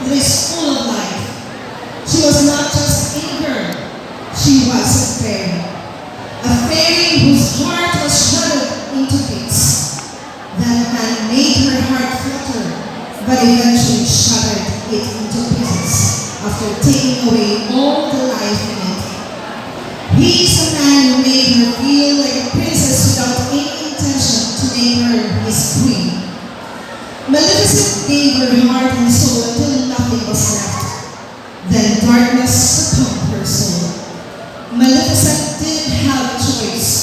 that is full of life. She was not just a girl, she was a fairy whose heart was shattered into bits. That man made her heart flutter, but eventually shattered it into pieces after taking away all the life in it. He is a man who made her feel like a princess without any intention to make her his queen. Maleficent gave her heart and soul until nothing was left. Then darkness succumbed her soul. Maleficent didn't have a choice.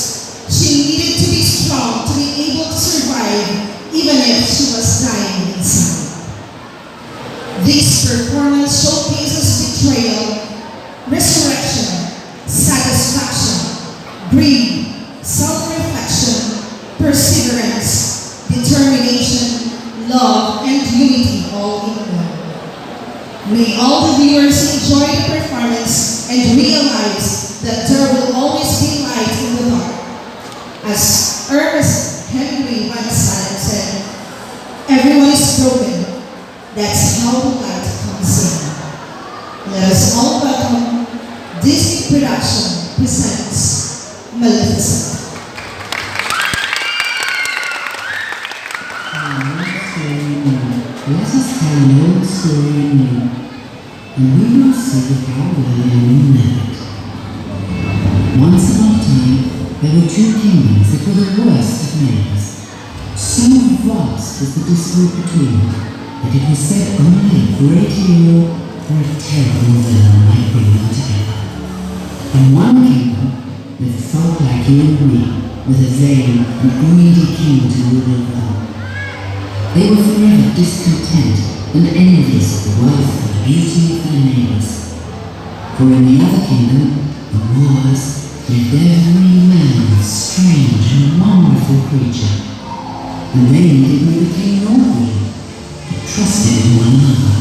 She needed to be strong to be able to survive even if she was dying inside. This performance showcases betrayal, resurrection, satisfaction, greed, self-reflection, perseverance, determination, love, and unity all in one. May all the viewers enjoy the performance and realize that there will always be light in the dark. As Ernest Hemingway once said, everyone is broken. That's how the light comes in. Let us all welcome Disney Production presents Maleficent. Let us tell an old story anew, and we will see how well we know it. Once upon a time, there were two kingdoms that were the worst of neighbors. So vast was the distance between them that it was said only a great hero or a terrible villain might bring them together. In one kingdom lived folk like you and me, with a vain and greedy king to rule over them. They were forever discontent and envious of the wealth and beauty of their neighbors. For in the other kingdom, the Moors, lived every man a strange and wonderful creature, and they needed neither king nor queen, but trusted in one another.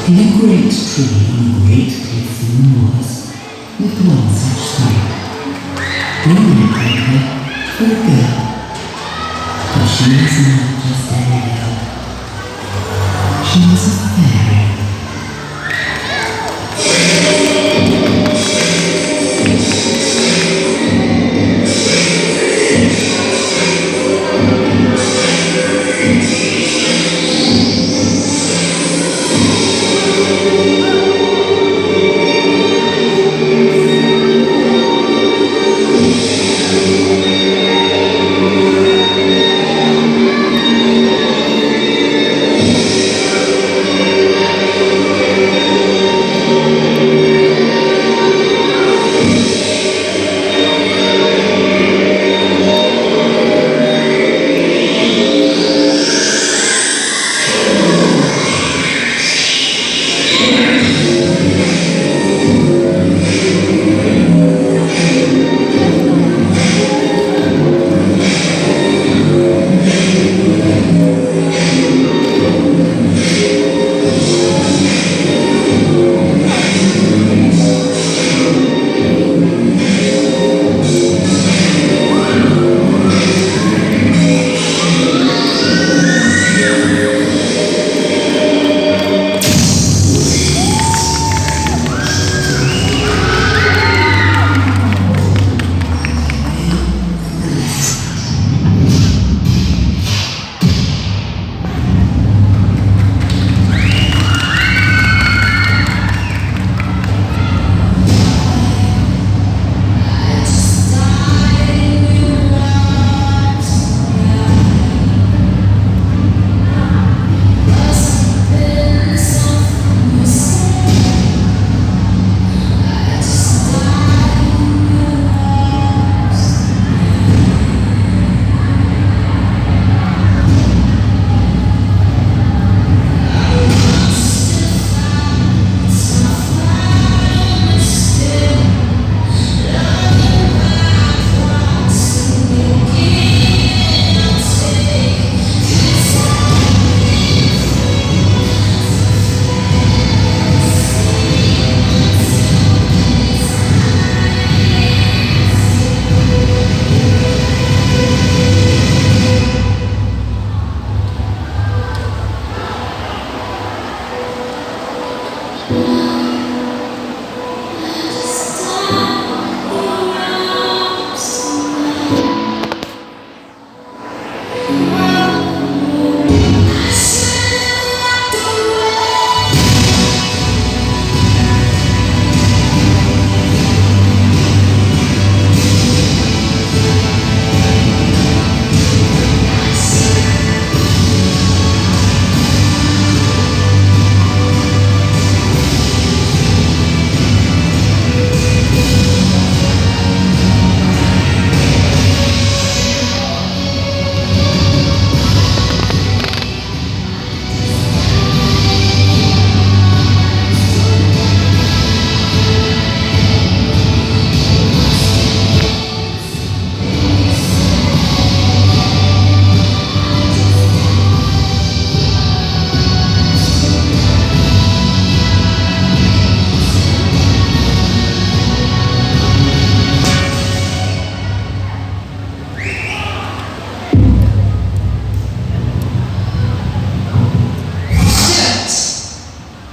In a great tree on a great cliff in the moors lived one such sprite. We might call her for a girl. But she was not just any girl. She was a fairy.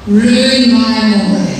ruin my morning.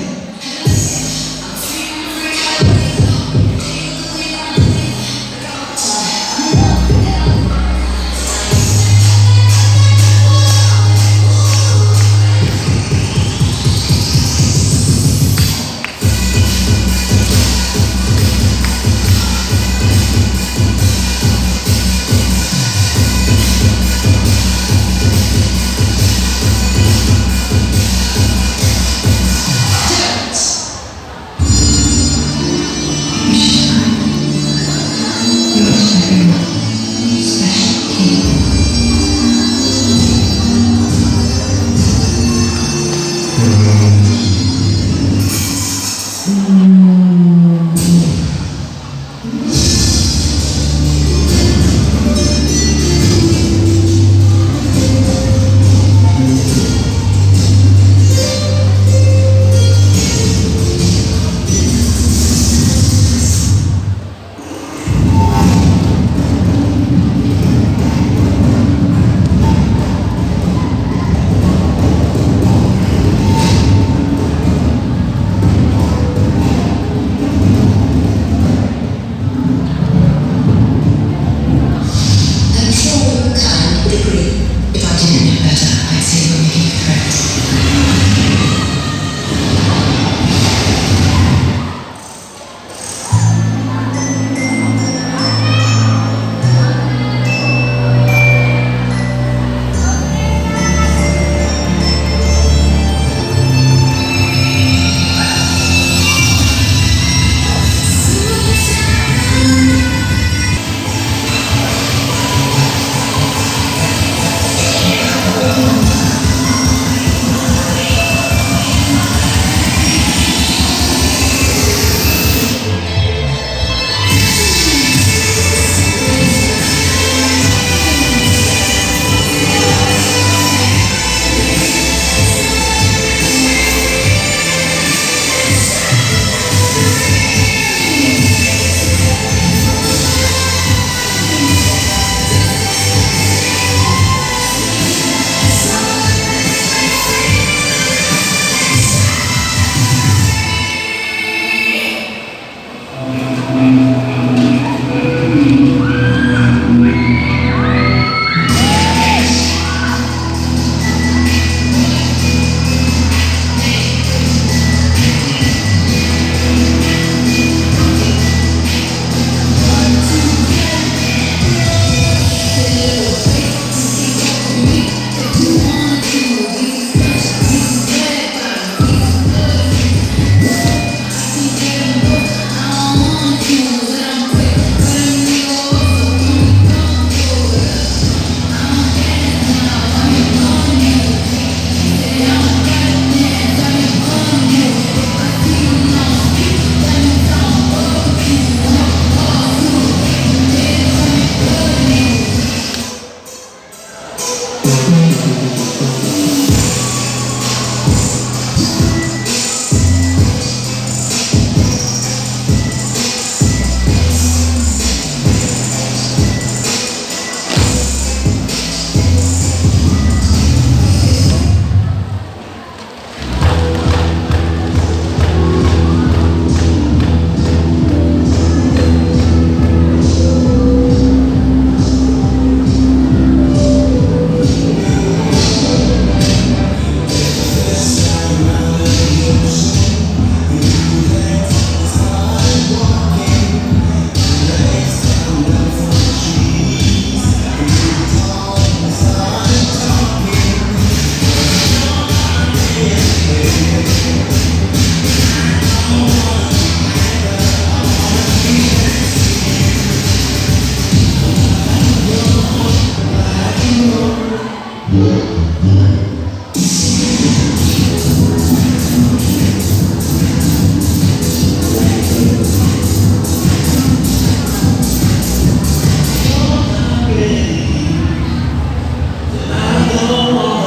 I don't want